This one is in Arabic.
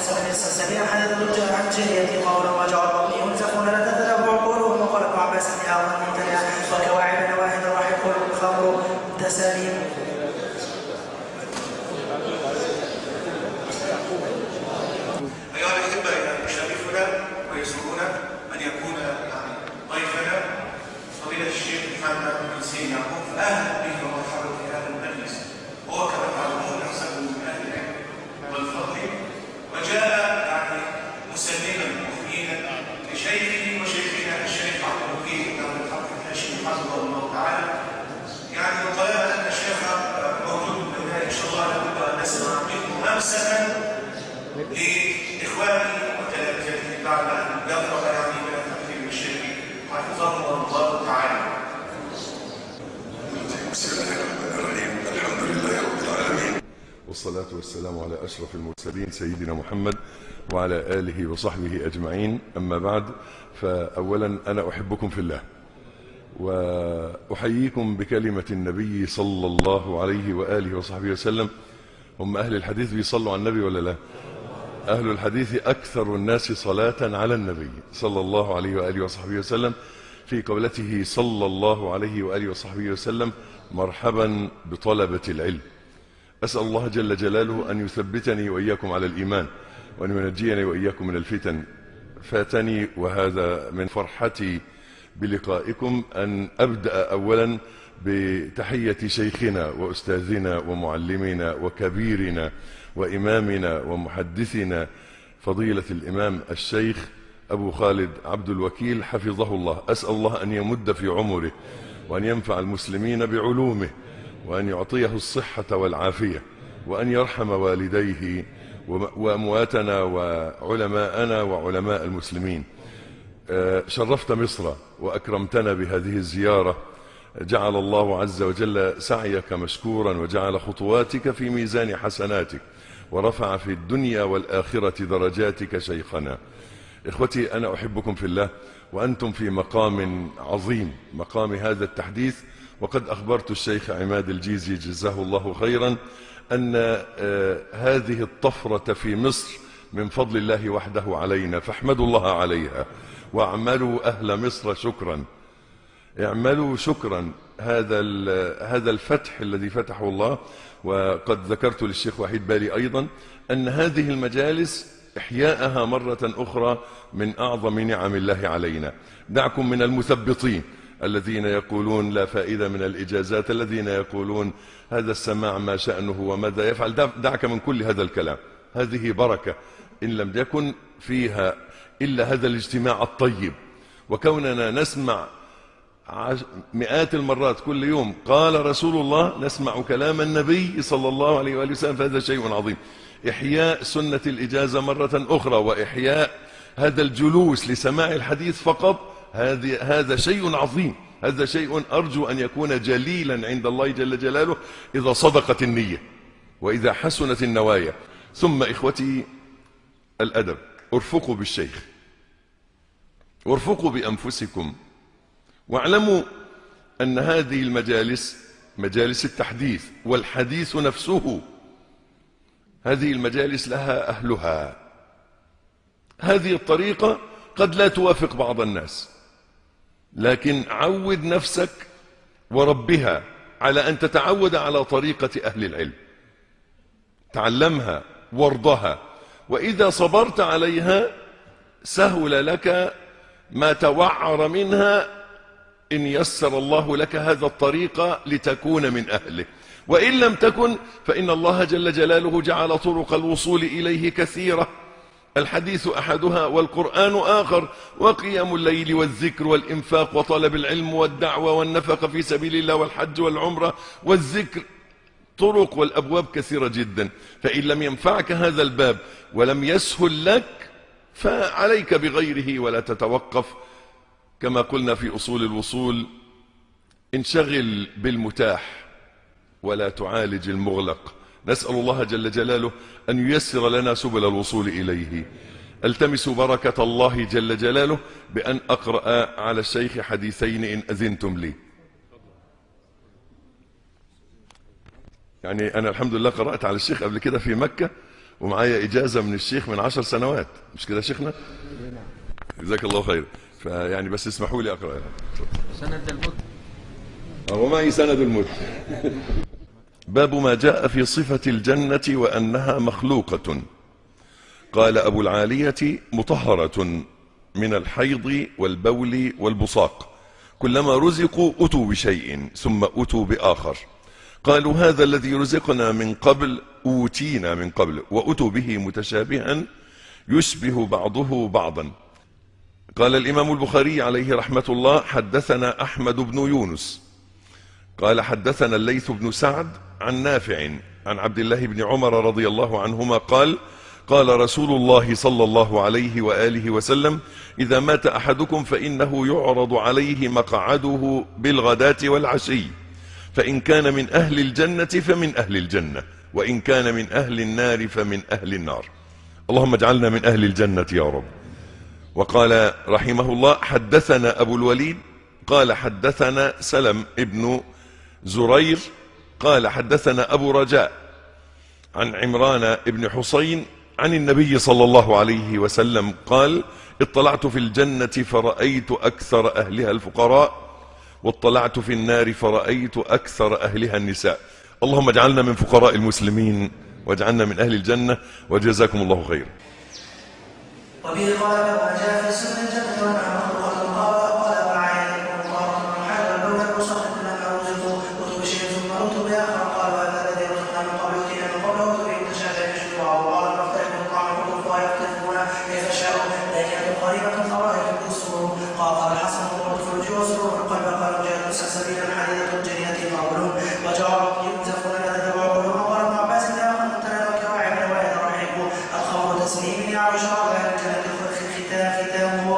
سبيلا حدث عن جرية قولا وجعل ربي ينزقون لا تتبع قولهم وقال ابن عباس نهاوا ممتنعا وكواعب نواهد وحق الخمر تساليم. أيها الأحبة، يشرفنا ويسرنا أن يكون ضيفنا فضيلة الشيخ محمد بن سيد يعقوب، أهلا به ومرحبا في هذا المجلس. هو كما تعلمون يحسب من أهل العلم والفضل، وجاء مسلما مخينا لشيخه وشيخنا الشيخ عبد الوكيل بن الحق الهاشمي حفظه الله تعالى. وطالما أن الشيخ موجود من إن شاء الله لابد أن نسمع منه أمسا لإخواني وتلامذتي بعد أن يفرغ من التقديم الشيخ حفظه الله تعالى. بسم الله الرحمن الرحيم. الحمد لله رب العالمين، والصلاة والسلام على أشرف المرسلين سيدنا محمد وعلى آله وصحبه أجمعين. أما بعد، فأولا أنا أحبكم في الله، وأحييكم بكلمة النبي صلى الله عليه وآله وصحبه وسلم. هم أهل الحديث بيصلوا على النبي ولا لا؟ أهل الحديث أكثر الناس صلاة على النبي صلى الله عليه وآله وصحبه وسلم، في قولته صلى الله عليه وآله وصحبه وسلم: مرحبا بطلبة العلم. أسأل الله جل جلاله أن يثبتني وإياكم على الإيمان، وأن ينجيني وإياكم من الفتن. فاتني وهذا من فرحتي بلقائكم أن أبدأ أولا بتحية شيخنا وأستاذنا ومعلمنا وكبيرنا وإمامنا ومحدثنا فضيلة الإمام الشيخ أبو خالد عبد الوكيل حفظه الله. أسأل الله أن يمد في عمره، وأن ينفع المسلمين بعلومه، وأن يعطيه الصحة والعافية، وأن يرحم والديه وأمواتنا وعلماءنا وعلماء المسلمين. شرفت مصر وأكرمتنا بهذه الزيارة. جعل الله عز وجل سعيك مشكورا، وجعل خطواتك في ميزان حسناتك، ورفع في الدنيا والآخرة درجاتك شيخنا. إخوتي، أنا أحبكم في الله، وأنتم في مقام عظيم، مقام هذا التحديث. وقد أخبرت الشيخ عماد الجيزي جزاه الله خيرا أن هذه الطفرة في مصر من فضل الله وحده علينا، فاحمدوا الله عليها، واعملوا أهل مصر شكرا. اعملوا شكرا. هذا الفتح الذي فتحه الله. وقد ذكرت للشيخ وحيد بالي أيضا أن هذه المجالس إحياءها مرة أخرى من أعظم نعم الله علينا. دعكم من المثبطين الذين يقولون لا فائدة من الإجازات، الذين يقولون هذا السماع ما شأنه وماذا يفعل. دعك من كل هذا الكلام. هذه بركة إن لم يكن فيها إلا هذا الاجتماع الطيب، وكوننا نسمع مئات المرات كل يوم قال رسول الله، نسمع كلام النبي صلى الله عليه وآله وسلم، فهذا شيء عظيم. إحياء سنة الإجازة مرة أخرى، وإحياء هذا الجلوس لسماع الحديث فقط، هذا شيء عظيم. هذا شيء أرجو أن يكون جليلا عند الله جل جلاله إذا صدقت النية وإذا حسنت النوايا. ثم إخوتي الأدب، ارفقوا بالشيخ، وارفقوا بأنفسكم، واعلموا أن هذه المجالس مجالس التحديث والحديث نفسه، هذه المجالس لها أهلها. هذه الطريقة قد لا توافق بعض الناس، لكن عود نفسك وربها على أن تتعود على طريقة أهل العلم. تعلمها وارضها، وإذا صبرت عليها سهل لك ما توعر منها إن يسر الله لك هذا الطريق لتكون من أهله. وإن لم تكن فإن الله جل جلاله جعل طرق الوصول إليه كثيرة. الحديث أحدها والقرآن آخر، وقيام الليل والذكر والإنفاق وطلب العلم والدعوة والنفقة في سبيل الله والحج والعمرة والذكر. طرق والأبواب كثيرة جدا. فإن لم ينفعك هذا الباب ولم يسهل لك فعليك بغيره ولا تتوقف. كما قلنا في أصول الوصول: انشغل بالمتاح ولا تعالج المغلق. نسأل الله جل جلاله أن ييسر لنا سبل الوصول إليه. التمس بركة الله جل جلاله بأن أقرأ على الشيخ حديثين إن أذنتم لي. يعني أنا الحمد لله قرأت على الشيخ قبل كده في مكة، ومعايا إجازة من الشيخ من 10 سنوات، مش كده يا شيخنا؟ جزاك الله خير. فيعني بس اسمحوا لي أقرأ. سند المد. ومعي سند المد. باب ما جاء في صفة الجنة وأنها مخلوقة. قال أبو العالية: مطهرة من الحيض والبول والبصاق، كلما رزقوا أتوا بشيء ثم أتوا بآخر، قالوا هذا الذي رزقنا من قبل أوتينا من قبل، وأتوا به متشابها يشبه بعضه بعضا. قال الإمام البخاري عليه رحمة الله: حدثنا أحمد بن يونس قال حدثنا الليث بن سعد عن نافع عن عبد الله بن عمر رضي الله عنهما قال: قال رسول الله صلى الله عليه وآله وسلم: إذا مات أحدكم فإنه يعرض عليه مقعده بالغداة والعشي، فإن كان من أهل الجنة فمن أهل الجنة، وإن كان من أهل النار فمن أهل النار. اللهم اجعلنا من أهل الجنة يا رب. وقال رحمه الله: حدثنا أبو الوليد قال حدثنا سلم ابن زرير قال حدثنا أبو رجاء عن عمران ابن حسين عن النبي صلى الله عليه وسلم قال: اطلعت في الجنة فرأيت أكثر أهلها الفقراء، واطلعت في النار فرأيت أكثر أهلها النساء. اللهم اجعلنا من فقراء المسلمين واجعلنا من أهل الجنة، وجزاكم الله خير. وبه قال ما جاء في سنة الجنة وأنها مخلوقة. قال وعين المطهر محل البول والبصاق كلما رزقوا أتوا بشيء ثم أتوا بآخر، قال هذا الذي رزقنا من قبل أوتينا من قبل أتوا به متشابه يشبه بعضه بعضا، فاختلفوا الطعم والكفار يختلفون كيف شاءوا، لكن قريبة طرائق بالسرور. قال الحسن: والموت في الوجوه وسرور القلب. قال مجاهد: سلسبيلا حديدة جنية معقولون، وجواب ينزفون لا تتبع قلوبهم. وقال ابن عباس: لا ممتنع وكواعب وإذا رحبوا الخمر تسليم يعرش ختامه